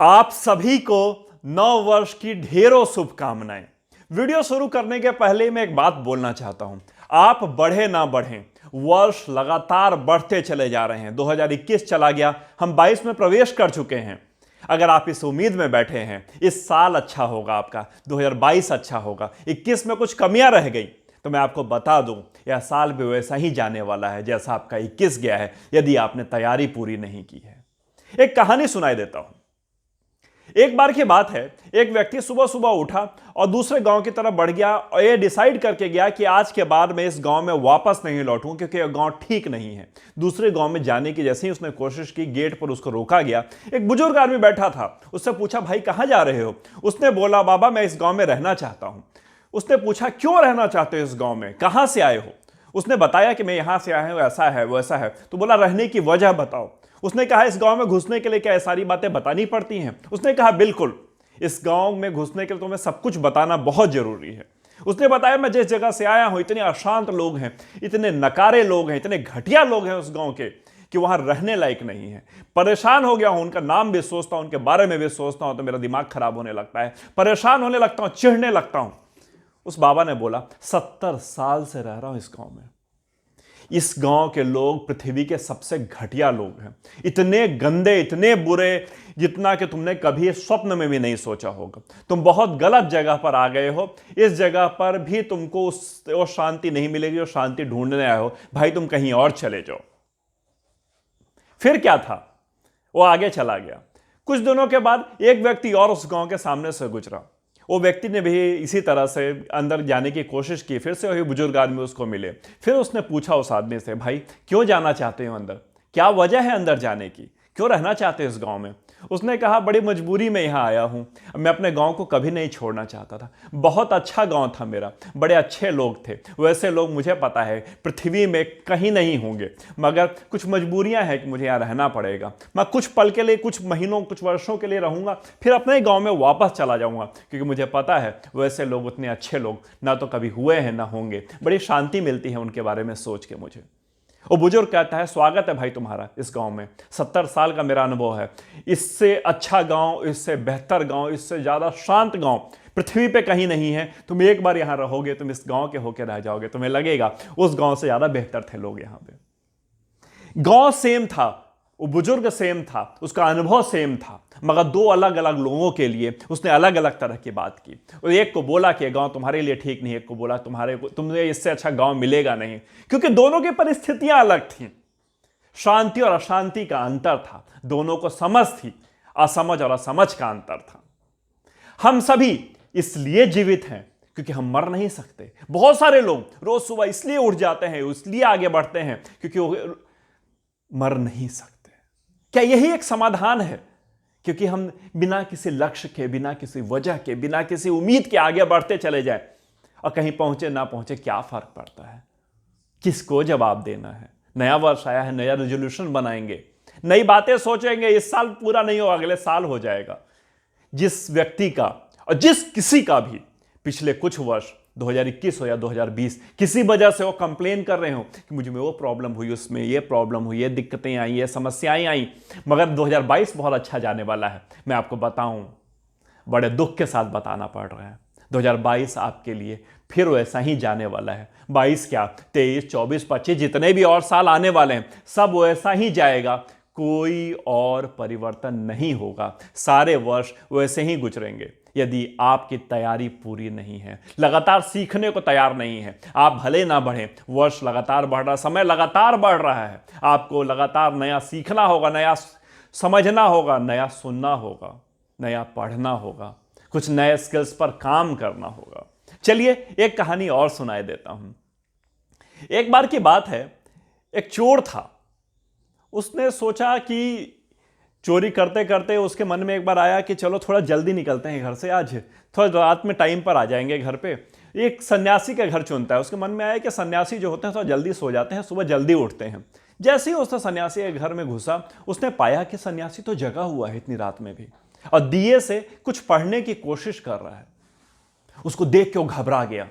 आप सभी को नव वर्ष की ढेरों शुभकामनाएं। वीडियो शुरू करने के पहले मैं एक बात बोलना चाहता हूं। आप बढ़े ना बढ़े, वर्ष लगातार बढ़ते चले जा रहे हैं। 2021 चला गया, हम 22 में प्रवेश कर चुके हैं। अगर आप इस उम्मीद में बैठे हैं इस साल अच्छा होगा, आपका 2022 अच्छा होगा, 21 में कुछ कमियां रह गई, तो मैं आपको बता दूं यह साल भी वैसा ही जाने वाला है जैसा आपका 21 गया है, यदि आपने तैयारी पूरी नहीं की है। एक कहानी सुनाई देता हूं। एक बार की बात है, एक व्यक्ति सुबह सुबह उठा और दूसरे गांव की तरफ बढ़ गया और यह डिसाइड करके गया कि आज के बाद मैं इस गांव में वापस नहीं लौटूं क्योंकि यह गांव ठीक नहीं है। दूसरे गांव में जाने की जैसे ही उसने कोशिश की, गेट पर उसको रोका गया। एक बुजुर्ग आदमी बैठा था, उससे पूछा, भाई कहां जा रहे हो? उसने बोला, बाबा मैं इस गांव में रहना चाहता हूं। उसने पूछा, क्यों रहना चाहते हो इस गांव में, कहां से आए हो? उसने बताया कि मैं यहां से आया हूं, ऐसा है वैसा है। तो बोला, रहने की वजह बताओ। उसने कहा, इस गांव में घुसने के लिए क्या सारी बातें बतानी पड़ती हैं? उसने कहा, बिल्कुल, इस गांव में घुसने के लिए तुम्हें सब कुछ बताना बहुत जरूरी है। उसने बताया, मैं जिस जगह से आया हूं इतने अशांत लोग हैं, इतने नकारे लोग हैं, इतने घटिया लोग हैं उस गांव के कि वहां रहने लायक नहीं है। परेशान हो गया हूं, उनका नाम भी सोचता हूं, उनके बारे में भी सोचता हूं तो मेरा दिमाग खराब होने लगता है, परेशान होने लगता हूं, चिढ़ने लगता हूं। उस बाबा ने बोला, 70 साल से रह रहा हूं इस गांव में। इस गांव के लोग पृथ्वी के सबसे घटिया लोग हैं, इतने गंदे, इतने बुरे, जितना कि तुमने कभी स्वप्न में भी नहीं सोचा होगा। तुम बहुत गलत जगह पर आ गए हो। इस जगह पर भी तुमको वो शांति नहीं मिलेगी जो शांति ढूंढने आए हो। भाई तुम कहीं और चले जाओ। फिर क्या था, वो आगे चला गया। कुछ दिनों के बाद एक व्यक्ति और उस गांव के सामने से गुजरा। वो व्यक्ति ने भी इसी तरह से अंदर जाने की कोशिश की। फिर से वही बुजुर्ग आदमी उसको मिले। फिर उसने पूछा उस आदमी से, भाई क्यों जाना चाहते हो अंदर, क्या वजह है अंदर जाने की, क्यों रहना चाहते हो इस गांव में? उसने कहा, बड़ी मजबूरी में यहां आया हूं, मैं अपने गांव को कभी नहीं छोड़ना चाहता था। बहुत अच्छा गांव था मेरा, बड़े अच्छे लोग थे, वैसे लोग मुझे पता है पृथ्वी में कहीं नहीं होंगे, मगर कुछ मजबूरियां हैं कि मुझे यहां रहना पड़ेगा। मैं कुछ पल के लिए, कुछ महीनों, कुछ वर्षों के लिए रहूंगा, फिर अपने गांव में वापस चला जाऊंगा, क्योंकि मुझे पता है वैसे लोग, उतने अच्छे लोग ना तो कभी हुए हैं ना होंगे। बड़ी शांति मिलती है उनके बारे में सोच के मुझे। वो बुजुर्ग कहता है, स्वागत है भाई तुम्हारा इस गांव में, 70 साल का मेरा अनुभव है। इससे अच्छा गांव, इससे बेहतर गांव, इससे ज्यादा शांत गांव पृथ्वी पे कहीं नहीं है। तुम एक बार यहां रहोगे, तुम इस गांव के होके रह जाओगे, तुम्हें लगेगा उस गांव से ज्यादा बेहतर थे लोग यहां पे। गांव सेम था, वो बुजुर्ग सेम था, उसका अनुभव सेम था, मगर दो अलग अलग लोगों के लिए उसने अलग अलग तरह की बात की। और एक को बोला कि गांव तुम्हारे लिए ठीक नहीं, एक को बोला तुम्हें इससे अच्छा गांव मिलेगा नहीं, क्योंकि दोनों की परिस्थितियां अलग थीं। शांति और अशांति का अंतर था, दोनों को समझ थी, असमझ और असमझ का अंतर था। हम सभी इसलिए जीवित हैं क्योंकि हम मर नहीं सकते। बहुत सारे लोग रोज सुबह इसलिए उठ जाते हैं, इसलिए आगे बढ़ते हैं क्योंकि वो मर नहीं सकते। क्या यही एक समाधान है? क्योंकि हम बिना किसी लक्ष्य के, बिना किसी वजह के, बिना किसी उम्मीद के आगे बढ़ते चले जाएं और कहीं पहुंचे ना पहुंचे, क्या फर्क पड़ता है? किसको जवाब देना है? नया वर्ष आया है, नया रेजोल्यूशन बनाएंगे, नई बातें सोचेंगे। इस साल पूरा नहीं हो, अगले साल हो जाएगा। जिस व्यक्ति का और जिस किसी का भी पिछले कुछ वर्ष 2021 हो या 2020 किसी वजह से वो कंप्लेन कर रहे हो कि मुझे में वो प्रॉब्लम हुई, उसमें ये प्रॉब्लम हुई, ये दिक्कतें आई, ये समस्याएं आई, मगर 2022 बहुत अच्छा जाने वाला है, मैं आपको बताऊं, बड़े दुख के साथ बताना पड़ रहा है, 2022 आपके लिए फिर वैसा ही जाने वाला है। 22 क्या, 23, 24, 25 जितने भी और साल आने वाले हैं, सब वैसा ही जाएगा। कोई और परिवर्तन नहीं होगा। सारे वर्ष वैसे ही गुजरेंगे। यदि आपकी तैयारी पूरी नहीं है, लगातार सीखने को तैयार नहीं है, आप भले ना बढ़ें, वर्ष लगातार बढ़ रहा, समय लगातार बढ़ रहा है, आपको लगातार नया सीखना होगा, नया समझना होगा, नया सुनना होगा, नया पढ़ना होगा, कुछ नए स्किल्स पर काम करना होगा। चलिए एक कहानी और सुनाई देता हूं। एक बार की बात है, एक चोर था। उसने सोचा कि चोरी करते करते उसके मन में एक बार आया कि चलो थोड़ा जल्दी निकलते हैं घर से, आज थोड़ा रात में टाइम पर आ जाएंगे घर पे। एक सन्यासी का घर चुनता है। उसके मन में आया कि सन्यासी जो होते हैं थोड़ा जल्दी सो जाते हैं, सुबह जल्दी उठते हैं। जैसे ही उसने सन्यासी के घर में घुसा, उसने पाया कि सन्यासी तो जगा हुआ है इतनी रात में भी और दिए से कुछ पढ़ने की कोशिश कर रहा है। उसको देख के वो घबरा गया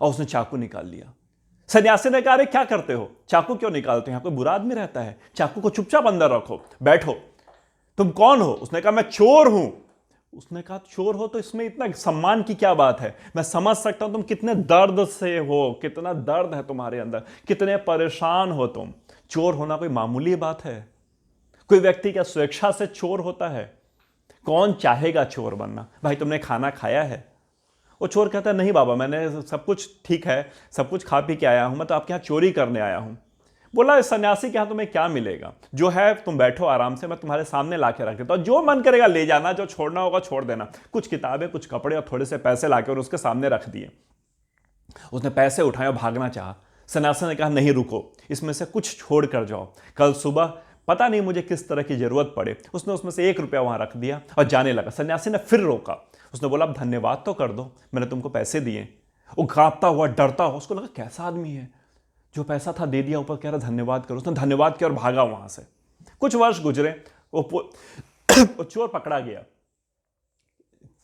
और उसने चाकू निकाल लिया। सन्यासी ने कहा, अरे क्या करते हो, चाकू क्यों निकालते हो, यहां कोई बुरा आदमी रहता है, चाकू को चुपचाप अंदर रखो, बैठो। तुम कौन हो? उसने कहा मैं चोर हूं। उसने कहा चोर हो तो इसमें इतना सम्मान की क्या बात है? मैं समझ सकता हूं तुम कितने दर्द से हो, कितना दर्द है तुम्हारे अंदर, कितने परेशान हो तुम। चोर होना कोई मामूली बात है? कोई व्यक्ति क्या स्वेच्छा से चोर होता है? कौन चाहेगा चोर बनना? भाई तुमने खाना खाया है? वो चोर कहता है नहीं बाबा, मैंने सब कुछ ठीक है, सब कुछ खा पी के आया हूं, मैं तो आपके यहाँ चोरी करने आया हूं। बोला इस सन्यासी के यहाँ तुम्हें क्या मिलेगा? जो है तुम बैठो आराम से, मैं तुम्हारे सामने ला के रख देता हूं, जो मन करेगा ले जाना, जो छोड़ना होगा छोड़ देना। कुछ किताबें, कुछ कपड़े और थोड़े से पैसे लाके और उसके सामने रख दिए। उसने पैसे उठाए और भागना चाहा। सन्यासी ने कहा नहीं रुको, इसमें से कुछ छोड़ कर जाओ, कल सुबह पता नहीं मुझे किस तरह की जरूरत पड़े। उसने उसमें से 1 रुपया वहां रख दिया और जाने लगा। सन्यासी ने फिर रोका। उसने बोला अब धन्यवाद तो कर दो, मैंने तुमको पैसे दिए। वो कांपता हुआ, डरता हुआ, उसको लगा कैसा आदमी है, जो पैसा था दे दिया, ऊपर कह रहा धन्यवाद करो। उसने धन्यवाद किया और भागा वहां से। कुछ वर्ष गुजरे, वो चोर पकड़ा गया,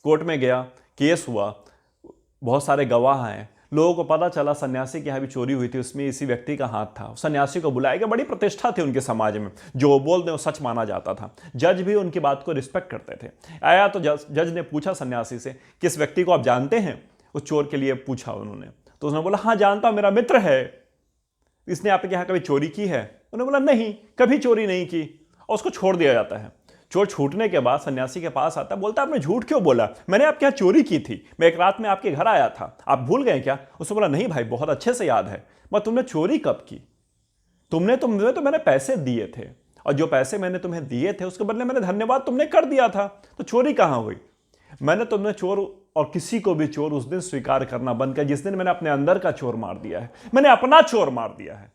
कोर्ट में गया, केस हुआ, बहुत सारे गवाह हैं, लोगों को पता चला सन्यासी की यहाँ भी चोरी हुई थी, उसमें इसी व्यक्ति का हाथ था। सन्यासी को बुलाया गया, बड़ी प्रतिष्ठा थी उनके समाज में, जो बोल दें वो सच माना जाता था। जज भी उनकी बात को रिस्पेक्ट करते थे। आया तो जज ने पूछा सन्यासी से, किस व्यक्ति को आप जानते हैं? उस चोर के लिए पूछा उन्होंने। तो उसने बोला हाँ जानता हूं, मेरा मित्र है, इसने आपके यहाँ कभी चोरी की है? उन्होंने बोला नहीं, कभी चोरी नहीं की, और उसको छोड़ दिया जाता है। चोर छूटने के बाद सन्यासी के पास आता, बोलता आपने झूठ क्यों बोला? मैंने आपके यहाँ चोरी की थी, मैं एक रात में आपके घर आया था, आप भूल गए क्या? उसने बोला नहीं भाई, बहुत अच्छे से याद है। मैं तुमने चोरी कब की? तुमने तो मैंने पैसे दिए थे, और जो पैसे मैंने तुम्हें दिए थे उसके बदले मैंने धन्यवाद तुमने कर दिया था, तो चोरी कहां हुई? मैंने तुमने चोर और किसी को भी चोर उस दिन स्वीकार करना बंद किया जिस दिन मैंने अपने अंदर का चोर मार दिया है, मैंने अपना चोर मार दिया है।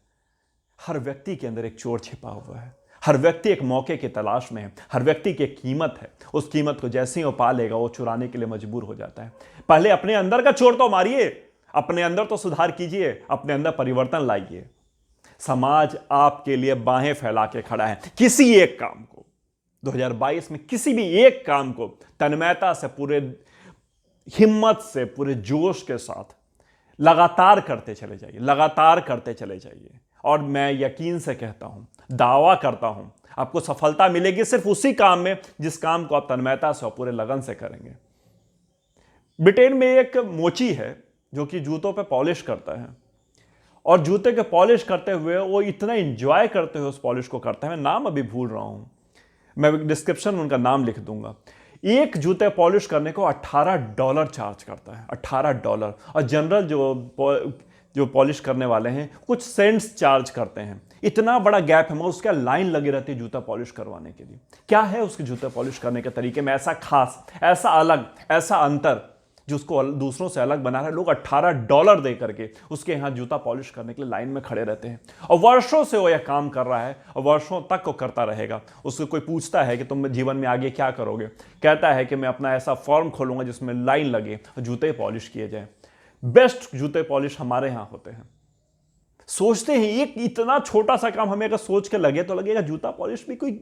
हर व्यक्ति के अंदर एक चोर छिपा हुआ है, हर व्यक्ति एक मौके की तलाश में है, हर व्यक्ति की एक कीमत है। उस कीमत को जैसे ही वो पा लेगा वो चुराने के लिए मजबूर हो जाता है। पहले अपने अंदर का चोर तो मारिए, अपने अंदर तो सुधार कीजिए, अपने अंदर परिवर्तन लाइए। समाज आपके लिए बाहें फैला के खड़ा है। किसी एक काम को 2022 में, किसी भी एक काम को तन्मयता से, पूरे हिम्मत से, पूरे जोश के साथ लगातार करते चले जाइए, लगातार करते चले जाइए। और मैं यकीन से कहता हूं, दावा करता हूं, आपको सफलता मिलेगी सिर्फ उसी काम में जिस काम को आप तन्मयता से और पूरे लगन से करेंगे। ब्रिटेन में एक मोची है जो कि जूतों पे पॉलिश करता है, और जूते के पॉलिश करते हुए वो इतना एंजॉय करते हुए उस पॉलिश को करता है, मैं नाम अभी भूल रहा हूं, मैं डिस्क्रिप्शन में उनका नाम लिख दूंगा। एक जूते पॉलिश करने को $18 चार्ज करता है, $18। और जनरल जो पॉलिश करने वाले हैं कुछ सेंट्स चार्ज करते हैं। इतना बड़ा गैप है, मगर उसका लाइन लगी रहती है जूता पॉलिश करवाने के लिए। क्या है उसके जूते पॉलिश करने के तरीके में ऐसा खास, ऐसा अलग, ऐसा अंतर जो उसको दूसरों से अलग बना रहा है? लोग $18 दे करके उसके यहाँ जूता पॉलिश करने के लिए लाइन में खड़े रहते हैं, और वर्षों से वो यह काम कर रहा है और वर्षों तक वो करता रहेगा। उसको कोई पूछता है कि तुम जीवन में आगे क्या करोगे, कहता है कि मैं अपना ऐसा फॉर्म खोलूंगा जिसमें लाइन लगे और जूते पॉलिश किए जाए। बेस्ट जूते पॉलिश हमारे यहाँ होते हैं। सोचते हैं एक इतना छोटा सा काम हमें अगर सोच के लगे तो लगेगा जूता पॉलिश भी कोई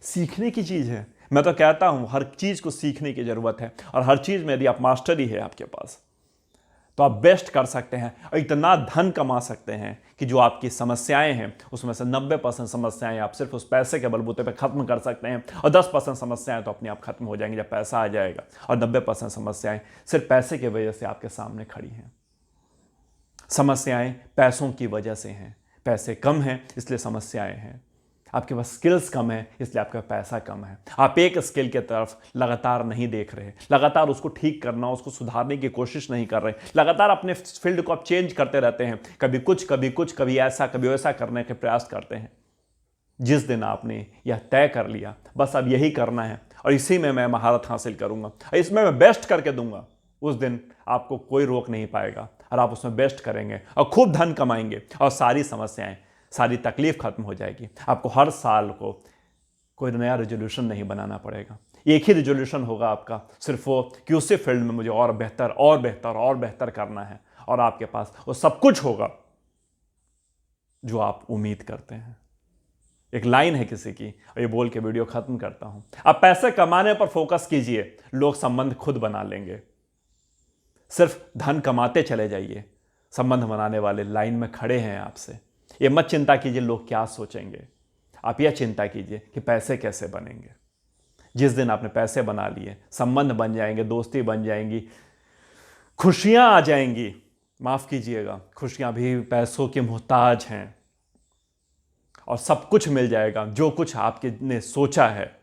सीखने की चीज है। मैं तो कहता हूं हर चीज को सीखने की जरूरत है, और हर चीज में यदि आप मास्टरी है आपके पास तो आप बेस्ट कर सकते हैं और इतना धन कमा सकते हैं कि जो आपकी समस्याएं हैं उसमें से 90% समस्याएं आप सिर्फ उस पैसे के बलबूते पे खत्म कर सकते हैं, और 10% समस्याएं तो अपने आप खत्म हो जाएंगी जब पैसा आ जाएगा, और 90% समस्याएं सिर्फ पैसे की वजह से आपके सामने खड़ी हैं। समस्याएं पैसों की वजह से हैं, पैसे कम हैं इसलिए समस्याएं हैं। आपके पास स्किल्स कम है इसलिए आपका पैसा कम है। आप एक स्किल की तरफ लगातार नहीं देख रहे, लगातार उसको ठीक करना, उसको सुधारने की कोशिश नहीं कर रहे, लगातार अपने फील्ड को आप चेंज करते रहते हैं, कभी कुछ कभी कुछ, कभी ऐसा कभी वैसा करने के प्रयास करते हैं। जिस दिन आपने यह तय कर लिया बस अब यही करना है और इसी में मैं महारत हासिल करूंगा, इसमें मैं बेस्ट करके दूंगा, उस दिन आपको कोई रोक नहीं पाएगा और आप उसमें बेस्ट करेंगे और खूब धन कमाएंगे और सारी समस्याएं, सारी तकलीफ खत्म हो जाएगी। आपको हर साल को कोई नया रेजोल्यूशन नहीं बनाना पड़ेगा, एक ही रेजोल्यूशन होगा आपका, सिर्फ वो कि उसी फील्ड में मुझे और बेहतर और बेहतर और बेहतर करना है, और आपके पास वो सब कुछ होगा जो आप उम्मीद करते हैं। एक लाइन है किसी की, और ये बोल के वीडियो खत्म करता हूं, आप पैसे कमाने पर फोकस कीजिए, लोग संबंध खुद बना लेंगे। सिर्फ धन कमाते चले जाइए, संबंध बनाने वाले लाइन में खड़े हैं आपसे। ये मत चिंता कीजिए लोग क्या सोचेंगे, आप यह चिंता कीजिए कि पैसे कैसे बनेंगे। जिस दिन आपने पैसे बना लिए, संबंध बन जाएंगे, दोस्ती बन जाएंगी, खुशियां आ जाएंगी। माफ कीजिएगा, खुशियां भी पैसों के मोहताज हैं, और सब कुछ मिल जाएगा जो कुछ आपके ने सोचा है,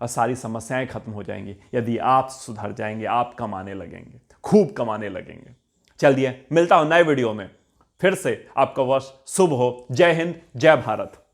और सारी समस्याएं खत्म हो जाएंगी यदि आप सुधर जाएंगे, आप कमाने लगेंगे, खूब कमाने लगेंगे। चलिए, मिलता हूं नए वीडियो में, फिर से आपका वर्ष शुभ हो। जय हिंद, जय भारत।